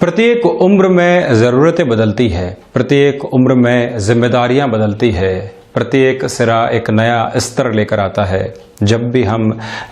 प्रत्येक उम्र में ज़रूरतें बदलती है, प्रत्येक उम्र में जिम्मेदारियां बदलती है, प्रत्येक सिरा एक नया स्तर लेकर आता है। जब भी हम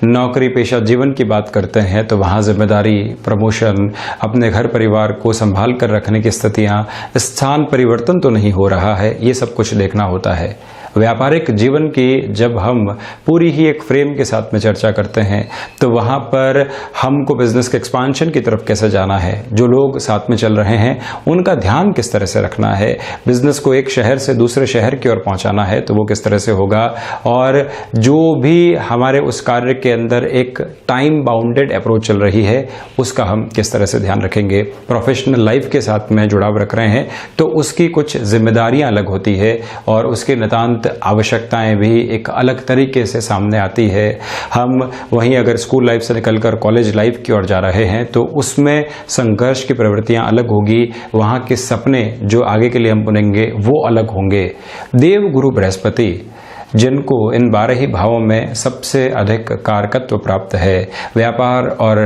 नौकरी पेशा जीवन की बात करते हैं तो वहाँ जिम्मेदारी, प्रमोशन, अपने घर परिवार को संभाल कर रखने की स्थितियाँ, स्थान परिवर्तन तो नहीं हो रहा है, ये सब कुछ देखना होता है। व्यापारिक जीवन की जब हम पूरी ही एक फ्रेम के साथ में चर्चा करते हैं तो वहाँ पर हमको बिजनेस के एक्सपांशन की तरफ कैसे जाना है, जो लोग साथ में चल रहे हैं उनका ध्यान किस तरह से रखना है, बिजनेस को एक शहर से दूसरे शहर की ओर पहुँचाना है तो वो किस तरह से होगा, और जो भी हमारे उस कार्य के अंदर एक टाइम बाउंडेड अप्रोच चल रही है उसका हम किस तरह से ध्यान रखेंगे। प्रोफेशनल लाइफ के साथ में जुड़ाव रख रहे हैं तो उसकी कुछ जिम्मेदारियां अलग होती है और उसके नितांत आवश्यकताएं भी एक अलग तरीके से सामने आती है। हम वहीं अगर स्कूल लाइफ से निकलकर कॉलेज लाइफ की ओर जा रहे हैं तो उसमें संघर्ष की प्रवृत्तियां अलग होगी, वहाँ के सपने जो आगे के लिए हम बुनेंगे वो अलग होंगे। देव गुरु बृहस्पति जिनको इन 12 ही भावों में सबसे अधिक कारकत्व प्राप्त है, व्यापार और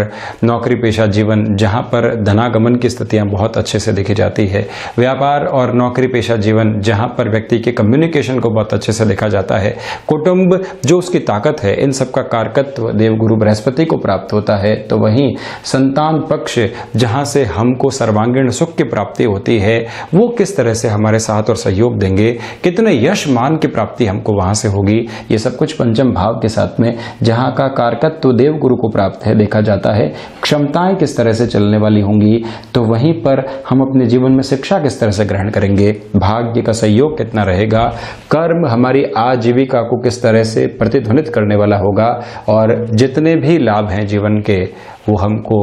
नौकरी पेशा जीवन जहां पर धनागमन की स्थितियां बहुत अच्छे से देखी जाती है, व्यापार और नौकरी पेशा जीवन जहां पर व्यक्ति के कम्युनिकेशन को बहुत अच्छे से देखा जाता है, कुटुंब जो उसकी ताकत है, इन सब का कारकत्व देवगुरु बृहस्पति को प्राप्त होता है। तो वहीं संतान पक्ष जहां से हमको सर्वांगीण सुख की प्राप्ति होती है वो किस तरह से हमारे साथ और सहयोग देंगे, कितने यश मान की प्राप्ति हमको वहां से होगी, ये सब कुछ पंचम भाव के साथ में जहां का कारकत्व देव गुरु को प्राप्त है देखा जाता है। क्षमताएं किस तरह से चलने वाली होंगी तो वहीं पर हम अपने जीवन में शिक्षा किस तरह से ग्रहण करेंगे, भाग्य का सहयोग कितना रहेगा, कर्म हमारी आजीविका को किस तरह से प्रतिध्वनित करने वाला होगा, और जितने भी लाभ हैं जीवन के वो हमको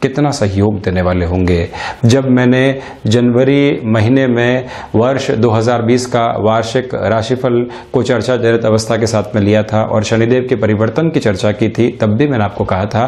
कितना सहयोग देने वाले होंगे। जब मैंने जनवरी महीने में वर्ष 2020 का वार्षिक राशिफल को चर्चा जनित अवस्था के साथ में लिया था और शनिदेव के परिवर्तन की चर्चा की थी, तब भी मैंने आपको कहा था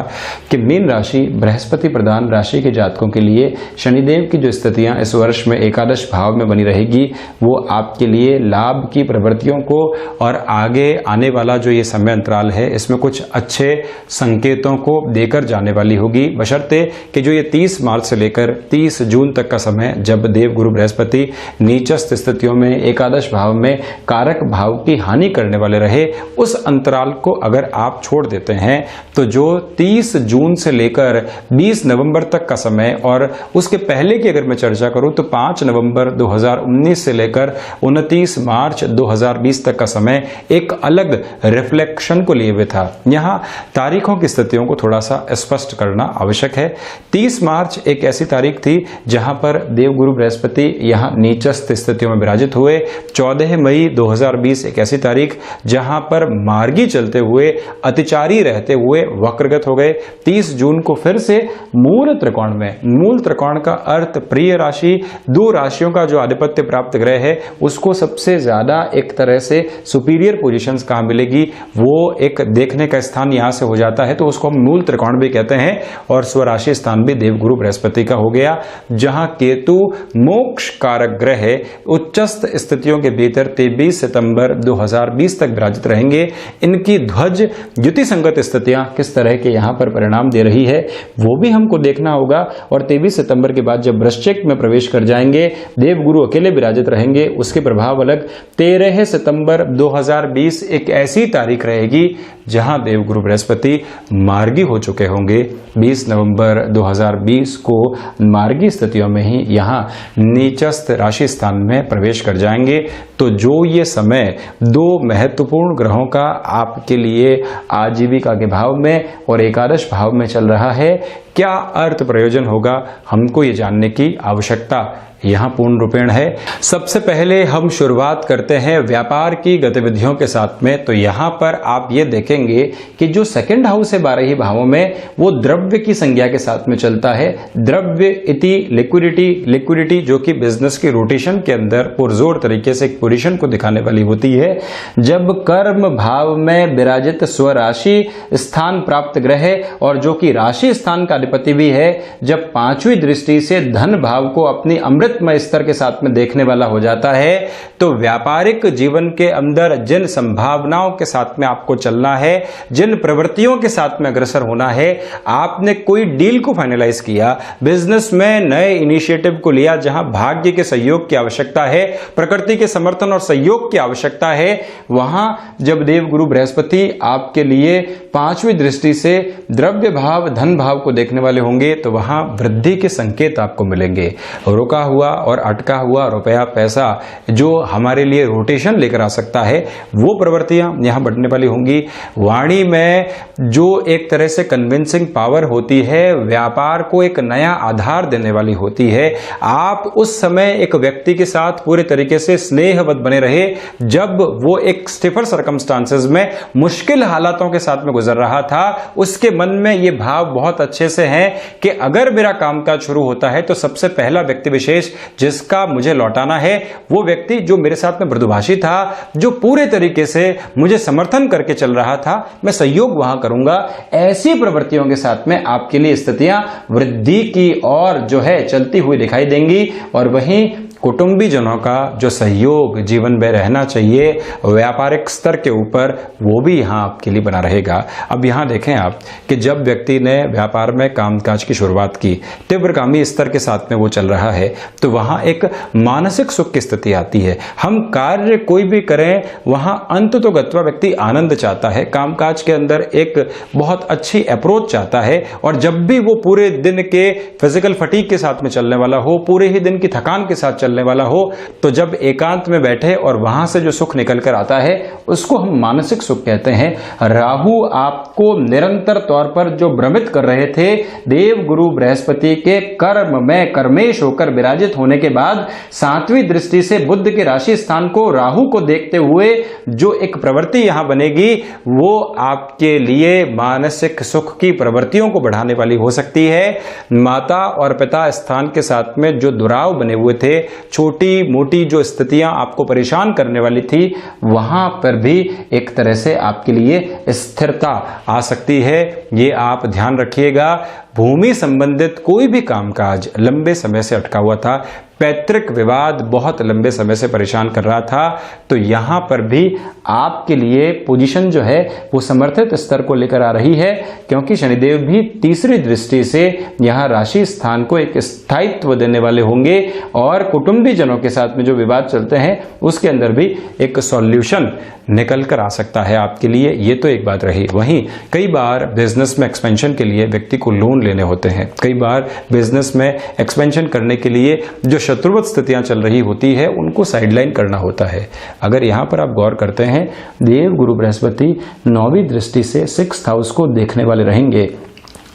कि मीन राशि बृहस्पति प्रधान राशि के जातकों के लिए शनिदेव की जो स्थितियां इस वर्ष में एकादश भाव में बनी रहेगी वो आपके लिए लाभ की प्रवृत्तियों को और आगे आने वाला जो ये समय अंतराल है इसमें कुछ अच्छे संकेतों को देकर जाने वाली होगी, बशर्ते कि जो ये 30 मार्च से लेकर 30 जून तक का समय जब देव गुरु बृहस्पति नीचस्थ स्थितियों में एकादश भाव में कारक भाव की हानि करने वाले रहे, उस अंतराल को अगर आप छोड़ देते हैं तो जो 30 जून से लेकर 20 नवंबर तक का समय और उसके पहले की अगर मैं चर्चा करूं तो 5 नवंबर 2019 से लेकर 29 मार्च 2020 तक का समय एक अलग रिफ्लेक्शन को लिए हुए था। यहां तारीखों की स्थितियों को थोड़ा सा स्पष्ट करना आवश्यक है। 30 मार्च एक ऐसी तारीख थी जहां पर देवगुरु बृहस्पति यहां नीचस्थ स्थितियों में विराजित हुए। 14 मई 2020 एक ऐसी तारीख जहां पर मार्गी चलते हुए अतिचारी रहते हुए वक्रगत हो गए। 30 जून को फिर से मूल त्रिकोण में, मूल त्रिकोण का अर्थ प्रिय राशि, दो राशियों का जो आधिपत्य प्राप्त ग्रह है उसको सबसे ज्यादा एक तरह से सुपीरियर पोजीशंस कहां मिलेगी वो एक देखने का स्थान यहां से हो जाता है, तो उसको हम मूल त्रिकोण भी कहते हैं। और स्वराशि स्थान भी देवगुरु बृहस्पति का हो गया जहां केतु मोक्ष कारक ग्रह उच्चस्थ स्थितियों के भीतर 23 सितंबर 2020 तक विराजित रहेंगे। इनकी ध्वज युति संगत स्थितियां किस तरह के यहां पर परिणाम दे रही है वो भी हमको देखना होगा। और 23 सितंबर के बाद जब वृश्चिक में प्रवेश कर जाएंगे देवगुरु अकेले विराजित रहेंगे, उसके प्रभाव अलग। 13 सितंबर 2020 एक ऐसी तारीख रहेगी जहां देवगुरु बृहस्पति मार्गी हो चुके होंगे। 20 नवंबर 2020 को मार्गी स्थितियों में ही यहां नीचस्थ राशि स्थान में प्रवेश कर जाएंगे। तो जो ये समय दो महत्वपूर्ण ग्रहों का आपके लिए आजीविका के भाव में और एकादश भाव में चल रहा है, क्या अर्थ प्रयोजन होगा हमको ये जानने की आवश्यकता यहाँ पूर्ण रूपेण है। सबसे पहले हम शुरुआत करते हैं व्यापार की गतिविधियों के साथ में। तो यहाँ पर आप ये देखेंगे कि जो सेकंड हाउस है 12 ही भावों में वो द्रव्य की संज्ञा के साथ में चलता है। द्रव्य इति लिक्विडिटी, लिक्विडिटी जो कि बिजनेस की रोटेशन के अंदर पुरजोर तरीके से एक पोजीशन को दिखाने वाली होती है। जब कर्म भाव में विराजित स्वराशि स्थान प्राप्त ग्रह और जो कि राशि स्थान का अधिपति भी है, जब 5वीं दृष्टि से धन भाव को अपनी अमृत अमृतमय स्तर के साथ में देखने वाला हो जाता है। तो व्यापारिक जीवन के अंदर जिन संभावनाओं के साथ में आपको चलना है, जिन प्रवृत्तियों के साथ में अग्रसर होना है, आपने कोई डील को फाइनलाइज किया, बिजनेस में नए इनिशिएटिव को लिया जहां भाग्य के सहयोग की आवश्यकता है, प्रकृति के समर्थन और सहयोग की आवश्यकता है, वहां जब देव गुरु बृहस्पति आपके लिए 5वीं दृष्टि से द्रव्य भाव धन भाव को देखने वाले होंगे तो वहां वृद्धि के संकेत आपको मिलेंगे। रुका हुआ और अटका हुआ रुपया पैसा जो हमारे लिए रोटेशन लेकर आ सकता है, वो प्रवृत्तियां यहां बढ़ने वाली होंगी। वाणी में जो एक तरह से कन्विंसिंग पावर होती है, व्यापार को एक नया आधार देने वाली होती है। आप उस समय एक व्यक्ति के साथ पूरे तरीके से स्नेहवत बने रहे जब वो एक स्टिफर सर्कमस्टांसेस में मुश्किल हालातों के साथ में गुजर रहा था। उसके मन में ये भाव बहुत अच्छे से है कि अगर मेरा कामकाज शुरू होता है तो सबसे पहला व्यक्ति विशेष जिसका मुझे लौटाना है वो व्यक्ति जो मेरे साथ में मृदुभाषी था, जो पूरे तरीके से मुझे समर्थन करके चल रहा था, मैं सहयोग वहां करूंगा। ऐसी प्रवृत्तियों के साथ में आपके लिए स्थितियां वृद्धि की ओर जो है चलती हुई दिखाई देंगी। और वहीं कुटुंबीजनों का जो सहयोग जीवन में रहना चाहिए व्यापारिक स्तर के ऊपर, वो भी यहाँ आपके लिए बना रहेगा। अब यहाँ देखें आप कि जब व्यक्ति ने व्यापार में कामकाज की शुरुआत की, तीव्रगामी स्तर के साथ में वो चल रहा है, तो वहाँ एक मानसिक सुख की स्थिति आती है। हम कार्य कोई भी करें वहाँ अंत तो गत्वा व्यक्ति आनंद चाहता है, कामकाज के अंदर एक बहुत अच्छी अप्रोच चाहता है। और जब भी वो पूरे दिन के फिजिकल फटीग के साथ में चलने वाला हो, पूरे ही दिन की थकान के साथ चलने वाला हो, तो जब एकांत में बैठे और वहां से जो सुख निकल कर आता है उसको हम मानसिक सुख कहते हैं। राहु आपको निरंतर तौर पर जो भ्रमित कर रहे थे, देव गुरु बृहस्पति के कर्म में कर्मेश होकर विराजित होने के बाद 7वीं दृष्टि से बुध के राशि स्थान को राहु को देखते हुए जो एक प्रवृत्ति यहां बनेगी, वो आपके लिए मानसिक सुख की प्रवृत्तियों को बढ़ाने वाली हो सकती है। माता और पिता स्थान के साथ में जो दुराव बने हुए थे, छोटी मोटी जो स्थितियां आपको परेशान करने वाली थी, वहां पर भी एक तरह से आपके लिए स्थिरता आ सकती है। ये आप ध्यान रखिएगा। भूमि संबंधित कोई भी कामकाज लंबे समय से अटका हुआ था, पैतृक विवाद बहुत लंबे समय से परेशान कर रहा था, तो यहां पर भी आपके लिए पोजीशन जो है वो समर्थित स्तर को लेकर आ रही है, क्योंकि शनिदेव भी 3री दृष्टि से यहां राशि स्थान को एक स्थायित्व देने वाले होंगे और कुटुंबीजनों के साथ में जो विवाद चलते हैं उसके अंदर भी एक सॉल्यूशन निकल कर आ सकता है आपके लिए। ये तो एक बात रही। वहीं कई बार बिजनेस में एक्सपेंशन के लिए व्यक्ति को लोन लेने होते हैं, कई बार बिजनेस में एक्सपेंशन करने के लिए जो शत्रुवत स्थितियां चल रही होती है उनको साइडलाइन करना होता है। अगर यहां पर आप गौर करते हैं, देव गुरु बृहस्पति 9वीं दृष्टि से 6th हाउस को देखने वाले रहेंगे।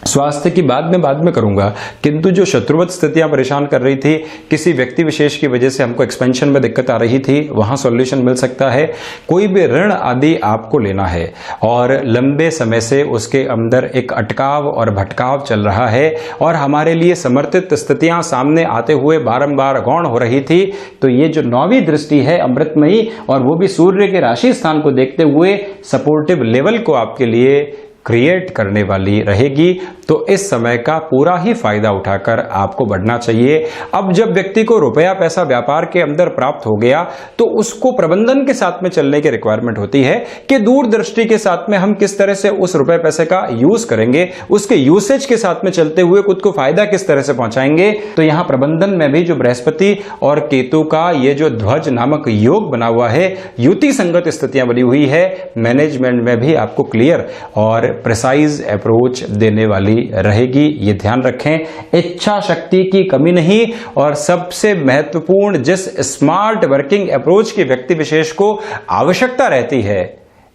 स्वास्थ्य की बाद में करूंगा, किंतु जो शत्रुवत स्थितियां परेशान कर रही थी, किसी व्यक्ति विशेष की वजह से हमको एक्सपेंशन में दिक्कत आ रही थी, वहां सॉल्यूशन मिल सकता है। कोई भी ऋण आदि आपको लेना है और लंबे समय से उसके अंदर एक अटकाव और भटकाव चल रहा है और हमारे लिए समर्थित स्थितियां सामने आते हुए बारंबार गौण हो रही थी, तो ये जो 9वीं दृष्टि है अमृतमयी, और वो भी सूर्य के राशि स्थान को देखते हुए सपोर्टिव लेवल को आपके लिए क्रिएट करने वाली रहेगी। तो इस समय का पूरा ही फायदा उठाकर आपको बढ़ना चाहिए। अब जब व्यक्ति को रुपया पैसा व्यापार के अंदर प्राप्त हो गया, तो उसको प्रबंधन के साथ में चलने की रिक्वायरमेंट होती है कि दूरदृष्टि के साथ में हम किस तरह से उस रुपए पैसे का यूज करेंगे, उसके यूसेज के साथ में चलते हुए खुद को फायदा किस तरह से पहुंचाएंगे। तो यहां प्रबंधन में भी जो बृहस्पति और केतु का ये जो ध्वज नामक योग बना हुआ है, युति संगत स्थितियां बनी हुई है, मैनेजमेंट में भी आपको क्लियर और प्रिसाइज अप्रोच देने वाली रहेगी। ये ध्यान रखें। इच्छा शक्ति की कमी नहीं, और सबसे महत्वपूर्ण जिस स्मार्ट वर्किंग अप्रोच की व्यक्ति विशेष को आवश्यकता रहती है,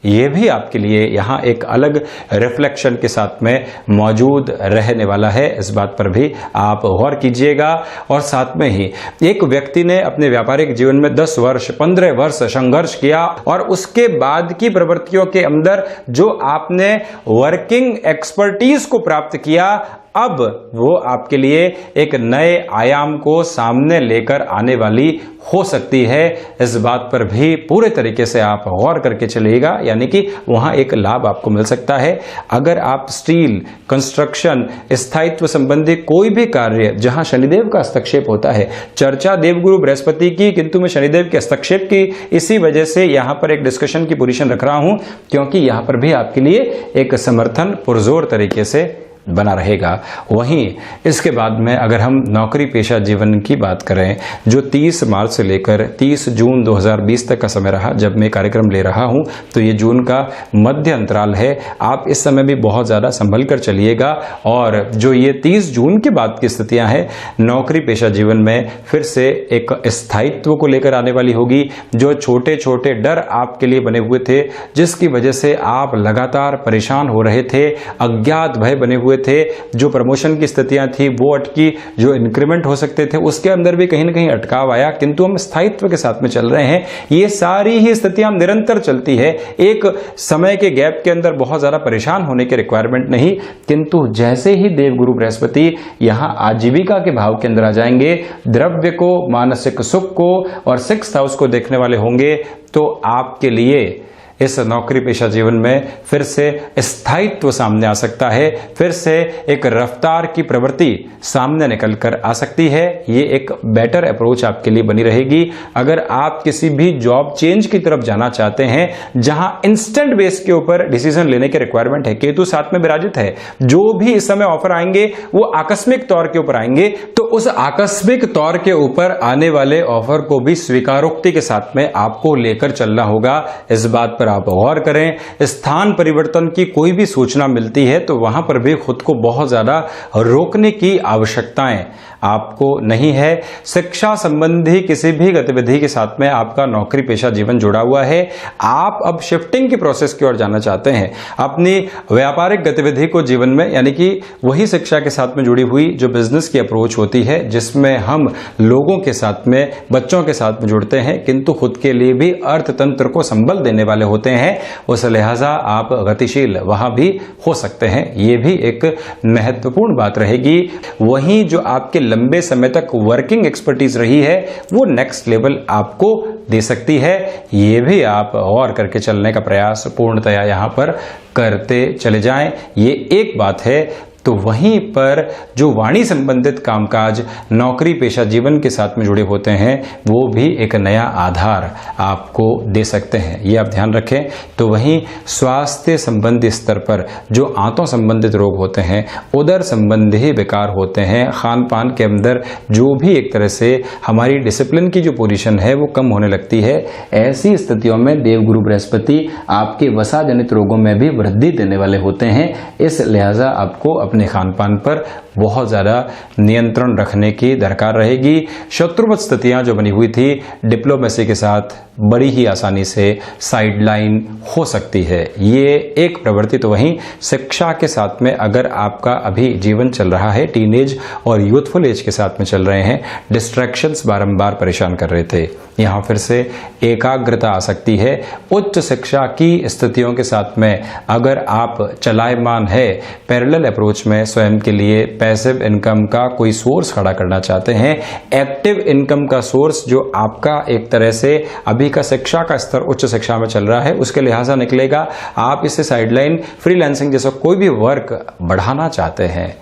ये भी आपके लिए यहाँ एक अलग रिफ्लेक्शन के साथ में मौजूद रहने वाला है। इस बात पर भी आप गौर कीजिएगा। और साथ में ही एक व्यक्ति ने अपने व्यापारिक जीवन में 10 वर्ष 15 वर्ष संघर्ष किया, और उसके बाद की प्रवृत्तियों के अंदर जो आपने वर्किंग एक्सपर्टीज को प्राप्त किया, अब वो आपके लिए एक नए आयाम को सामने लेकर आने वाली हो सकती है। इस बात पर भी पूरे तरीके से आप गौर करके चलिएगा, यानी कि वहां एक लाभ आपको मिल सकता है। अगर आप स्टील, कंस्ट्रक्शन, स्थायित्व संबंधी कोई भी कार्य जहां शनिदेव का हस्तक्षेप होता है, चर्चा देवगुरु बृहस्पति की, किंतु मैं शनिदेव के हस्तक्षेप की इसी वजह से यहां पर एक डिस्कशन की पोजीशन रख रहा हूं, क्योंकि यहां पर भी आपके लिए एक समर्थन पुरजोर तरीके से बना रहेगा। वहीं इसके बाद में अगर हम नौकरी पेशा जीवन की बात करें, जो 30 मार्च से लेकर 30 जून 2020 तक का समय रहा, जब मैं कार्यक्रम ले रहा हूं, तो ये जून का मध्य अंतराल है। आप इस समय भी बहुत ज़्यादा संभल कर चलिएगा। और जो ये 30 जून के बाद की स्थितियां हैं, नौकरी पेशा जीवन में फिर से एक स्थायित्व को लेकर आने वाली होगी। जो छोटे छोटे डर आपके लिए बने हुए थे, जिसकी वजह से आप लगातार परेशान हो रहे थे, अज्ञात भय बने हुए थे, जो प्रमोशन की स्थितियां थी वो अटकी, जो इंक्रीमेंट हो सकते थे उसके अंदर भी कहीं ना कहीं अटकाव आया, किंतु हम स्थायित्व के साथ में चल रहे हैं। ये सारी ही स्थितियां निरंतर चलती है, एक समय के गैप के अंदर बहुत ज्यादा परेशान होने की रिक्वायरमेंट नहीं। किंतु जैसे ही देवगुरु बृहस्पति यहां आजीविका के भाव के अंदर आ जाएंगे, द्रव्य को, मानसिक सुख को और 6th हाउस को देखने वाले होंगे, तो आपके लिए इस नौकरी पेशा जीवन में फिर से स्थायित्व सामने आ सकता है, फिर से एक रफ्तार की प्रवृत्ति सामने निकल कर आ सकती है। ये एक बेटर अप्रोच आपके लिए बनी रहेगी। अगर आप किसी भी जॉब चेंज की तरफ जाना चाहते हैं, जहां इंस्टेंट बेस के ऊपर डिसीजन लेने की रिक्वायरमेंट है, केतु साथ में विराजित है, जो भी इस समय ऑफर आएंगे वो आकस्मिक तौर के ऊपर आएंगे, तो उस आकस्मिक तौर के ऊपर आने वाले ऑफर को भी स्वीकारोक्ति के साथ में आपको लेकर चलना होगा। इस बात पर आप गौर करें। स्थान परिवर्तन की कोई भी सूचना मिलती है तो वहां पर भी खुद को बहुत ज्यादा रोकने की आवश्यकताएं आपको नहीं है। शिक्षा संबंधी किसी भी गतिविधि के साथ में आपका नौकरी पेशा जीवन जुड़ा हुआ है। आप अब शिफ्टिंग की प्रोसेस की ओर जाना चाहते हैं, अपनी व्यापारिक गतिविधि को जीवन में, यानी कि वही शिक्षा के साथ में जुड़ी हुई जो बिजनेस की अप्रोच होती है, जिसमें हम लोगों के साथ में, बच्चों के साथ में जुड़ते हैं, किंतु खुद के लिए भी अर्थतंत्र को संबल देने वाले होते हैं। उस लिहाजा आप गतिशील वहां भी हो सकते हैं, ये भी एक महत्वपूर्ण बात रहेगी। वहीं जो आपके लंबे समय तक वर्किंग एक्सपर्टीज रही है, वो नेक्स्ट लेवल आपको दे सकती है। ये भी आप गौर करके चलने का प्रयास पूर्णतया यहां पर करते चले जाएं। ये एक बात है। तो वहीं पर जो वाणी संबंधित कामकाज नौकरी पेशा जीवन के साथ में जुड़े होते हैं, वो भी एक नया आधार आपको दे सकते हैं, ये आप ध्यान रखें। तो वहीं स्वास्थ्य संबंधी स्तर पर जो आंतों संबंधित रोग होते हैं, उदर संबंधी विकार होते हैं, खान पान के अंदर जो भी एक तरह से हमारी डिसिप्लिन की जो पोजीशन है वो कम होने लगती है, ऐसी स्थितियों में देवगुरु बृहस्पति आपके वसा जनित रोगों में भी वृद्धि देने वाले होते हैं। इस लिहाजा आपको अपने खान पान पर बहुत ज़्यादा नियंत्रण रखने की दरकार रहेगी। शत्रुवत स्थितियां जो बनी हुई थी, डिप्लोमेसी के साथ बड़ी ही आसानी से साइडलाइन हो सकती है, ये एक प्रवृत्ति। तो वहीं शिक्षा के साथ में अगर आपका अभी जीवन चल रहा है, टीनेज और यूथफुल एज के साथ में चल रहे हैं, डिस्ट्रैक्शंस बारंबार परेशान कर रहे थे, यहाँ फिर से एकाग्रता आ सकती है। उच्च शिक्षा की स्थितियों के साथ में अगर आप चलायमान है, पैरेलल अप्रोच में स्वयं के लिए पैसिव इनकम का कोई सोर्स खड़ा करना चाहते हैं, एक्टिव इनकम का सोर्स जो आपका एक तरह से अभी का शिक्षा का स्तर उच्च शिक्षा में चल रहा है, उसके लिहाजा निकलेगा। आप इसे साइडलाइन फ्रीलांसिंग जैसा कोई भी वर्क बढ़ाना चाहते हैं,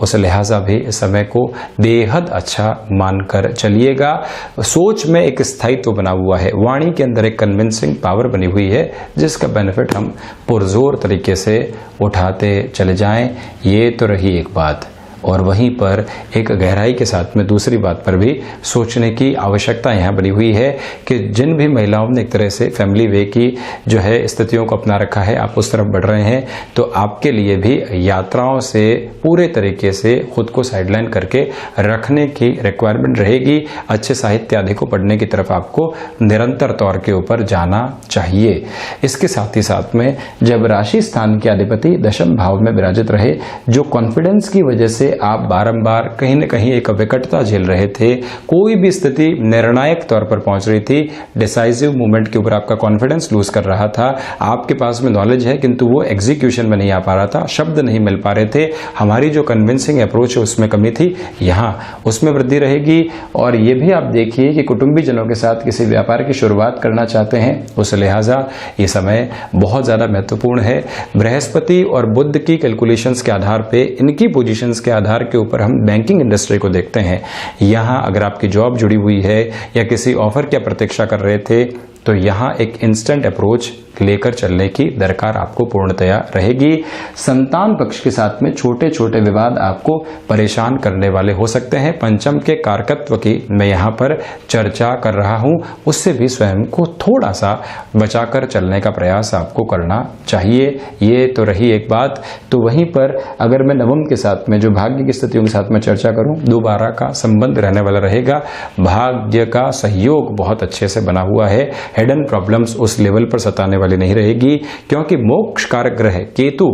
उस लिहाजा भी इस समय को बेहद अच्छा मानकर चलिएगा। सोच में एक स्थायित्व बना हुआ है, वाणी के अंदर एक कन्विंसिंग पावर बनी हुई है, जिसका बेनिफिट हम पुरजोर तरीके से उठाते चले जाएं। ये तो रही एक बात। और वहीं पर एक गहराई के साथ में दूसरी बात पर भी सोचने की आवश्यकता यहाँ बनी हुई है कि जिन भी महिलाओं ने एक तरह से फैमिली वे की जो है स्थितियों को अपना रखा है, आप उस तरफ बढ़ रहे हैं, तो आपके लिए भी यात्राओं से पूरे तरीके से खुद को साइडलाइन करके रखने की रिक्वायरमेंट रहेगी। अच्छे साहित्य आदि को पढ़ने की तरफ आपको निरंतर तौर के ऊपर जाना चाहिए। इसके साथ ही साथ में जब राशि स्थान के अधिपति दशम भाव में विराजित रहे, जो कॉन्फिडेंस की वजह से आप बारंबार कहीं न कहीं एक विकटता झेल रहे थे, कोई भी स्थिति निर्णायक तौर पर पहुंच रही थी, डिसाइसिव मूवमेंट के ऊपर आपका कॉन्फिडेंस लूज कर रहा था, आपके पास में नॉलेज है किंतु वो एग्जीक्यूशन में नहीं आ पा रहा था, शब्द नहीं मिल पा रहे थे, हमारी जो कन्विंसिंग अप्रोच है उसमें कमी थी, यहाँ उसमें वृद्धि रहेगी। और ये भी आप देखिए कि कुटुंबीजनों के साथ किसी व्यापार की शुरुआत करना चाहते हैं, उस लिहाजा ये समय बहुत ज़्यादा महत्वपूर्ण है। बृहस्पति और बुध की कैलकुलेशंस के आधार पे, इनकी पोजीशंस के आधार के ऊपर हम बैंकिंग इंडस्ट्री को देखते हैं। यहाँ अगर आपकी जॉब जुड़ी हुई है या किसी ऑफर की प्रतीक्षा कर रहे थे तो यहाँ एक इंस्टेंट अप्रोच लेकर चलने की दरकार आपको पूर्णतया रहेगी। संतान पक्ष के साथ में छोटे छोटे विवाद आपको परेशान करने वाले हो सकते हैं। पंचम के कारकत्व की मैं यहाँ पर चर्चा कर रहा हूँ, उससे भी स्वयं को थोड़ा सा बचाकर चलने का प्रयास आपको करना चाहिए। ये तो रही एक बात। तो वहीं पर अगर मैं नवम के साथ में जो भाग्य की स्थितियों के साथ में चर्चा करूँ, 12 का संबंध रहने वाला रहेगा। भाग्य का सहयोग बहुत अच्छे से बना हुआ है, हिडन प्रॉब्लम्स उस लेवल पर सताने वाली नहीं रहेगी, क्योंकि मोक्ष कारक ग्रह केतु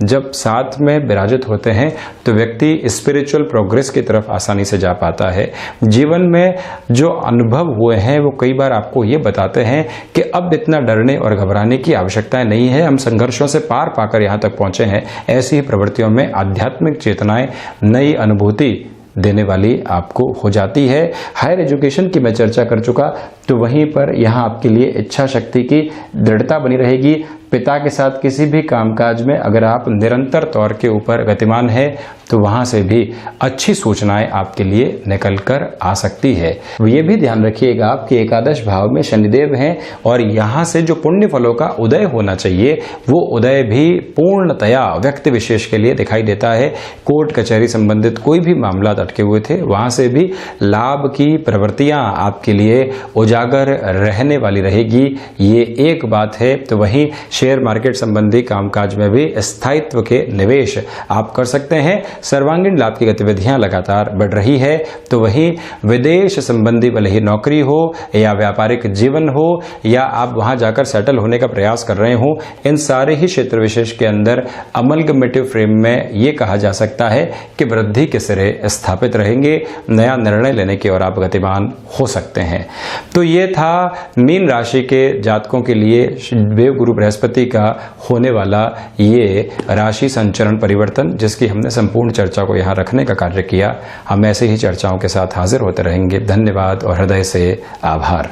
जब साथ में विराजित होते हैं तो व्यक्ति स्पिरिचुअल प्रोग्रेस की तरफ आसानी से जा पाता है। जीवन में जो अनुभव हुए हैं वो कई बार आपको ये बताते हैं कि अब इतना डरने और घबराने की आवश्यकता नहीं है, हम संघर्षों से पार पाकर यहाँ तक पहुंचे हैं। ऐसी ही प्रवृत्तियों में आध्यात्मिक चेतनाएं नई अनुभूति देने वाली आपको हो जाती है। हायर एजुकेशन की मैं चर्चा कर चुका, तो वहीं पर यहाँ आपके लिए इच्छा शक्ति की दृढ़ता बनी रहेगी। पिता के साथ किसी भी कामकाज में अगर आप निरंतर तौर के ऊपर गतिमान है तो वहां से भी अच्छी सूचनाएं आपके लिए निकल कर आ सकती है। ये भी ध्यान रखिएगा आपके एकादश भाव में शनिदेव हैं और यहाँ से जो पुण्य फलों का उदय होना चाहिए वो उदय भी पूर्णतया व्यक्ति विशेष के लिए दिखाई देता है। कोर्ट कचहरी संबंधित कोई भी मामला अटके हुए थे, वहां से भी लाभ की प्रवृत्तियां आपके लिए उजागर रहने वाली रहेगी, ये एक बात है। तो वहीं शेयर मार्केट संबंधी कामकाज में भी स्थायित्व के निवेश आप कर सकते हैं। सर्वांगीण लाभ की गतिविधियां लगातार बढ़ रही है। तो वहीं विदेश संबंधी भले ही नौकरी हो या व्यापारिक जीवन हो या आप वहां जाकर सेटल होने का प्रयास कर रहे हो, इन सारे ही क्षेत्र विशेष के अंदर अमलगमेटिव फ्रेम में ये कहा जा सकता है कि वृद्धि के सिरे स्थापित रहेंगे, नया निर्णय लेने की ओर आप गतिमान हो सकते हैं। तो ये था मीन राशि के जातकों के लिए देव गुरु बृहस्पति का होने वाला ये राशि संचरण परिवर्तन, जिसकी हमने संपूर्ण चर्चा को यहाँ रखने का कार्य किया। हम ऐसे ही चर्चाओं के साथ हाजिर होते रहेंगे। धन्यवाद और हृदय से आभार।